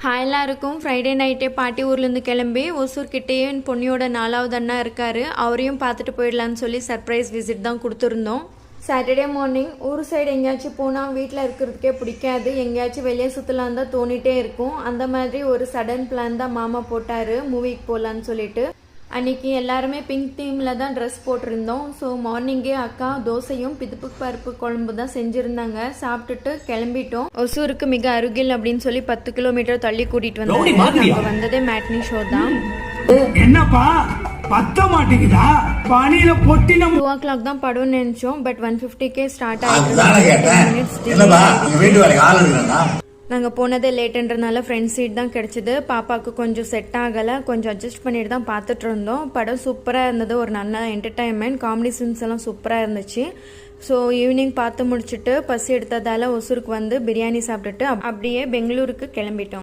Hi எல்லாருக்கும். Friday நைட்டே பாட்டி ஊர்லேருந்து கிளம்பி ஒசூர்கிட்டேயே என் பொண்ணியோட 4வது அண்ணா இருக்கார். அவரையும் பார்த்துட்டு போயிடலான்னு சொல்லி சர்ப்ரைஸ் விசிட் தான் கொடுத்துருந்தோம். சாட்டர்டே மார்னிங் ஊர் சைடு எங்கேயாச்சும் போனால் வீட்டில் இருக்கிறதுக்கே பிடிக்காது. எங்கேயாச்சும் வெளியே சுற்றலான் தான் தோணிகிட்டே இருக்கும். அந்த மாதிரி ஒரு சடன் பிளான் தான் மாமா போட்டார் மூவிக்கு போகலான்னு சொல்லிட்டு. அன்றைக்கி எல்லாருமே பிங்க் தீமில் தான் ட்ரெஸ் போட்டிருந்தோம். ஸோ மார்னிங்கே அக்கா தோசையும் பிதுப்பு பருப்பு குழம்பு தான் செஞ்சுருந்தாங்க. சாப்பிட்டுட்டு கிளம்பிட்டோம். ஒசூருக்கு மிக அருகில் அப்படின்னு சொல்லி 10 கிலோமீட்டர் தள்ளி கூட்டிகிட்டு வந்தாங்க. அப்போ வந்ததே மேட்னி ஷோ தான். என்னப்பா பத்த மாட்டேங்குதா? பனியில பொட்டின 2 o'clock தான் படும்னு நினைச்சோம். பட் 150K ஸ்டார்ட் நாங்கள் போனதே லேட்டுன்றதுனால ஃப்ரெண்ட் சீட் தான் கிடச்சிது. பாப்பாவுக்கு கொஞ்சம் செட் ஆகலை, கொஞ்சம் அட்ஜஸ்ட் பண்ணிட்டு தான் பார்த்துட்டு இருந்தோம். படம் சூப்பராக இருந்தது. ஒரு நல்ல என்டர்டைன்மெண்ட், காமெடி சீன்ஸ் எல்லாம் சூப்பராக இருந்துச்சு. ஸோ ஈவினிங் பார்த்து முடிச்சுட்டு பசி எடுத்ததால் ஒசூருக்கு வந்து பிரியாணி சாப்பிட்டுட்டு அப்படியே பெங்களூருக்கு கிளம்பிட்டோம்.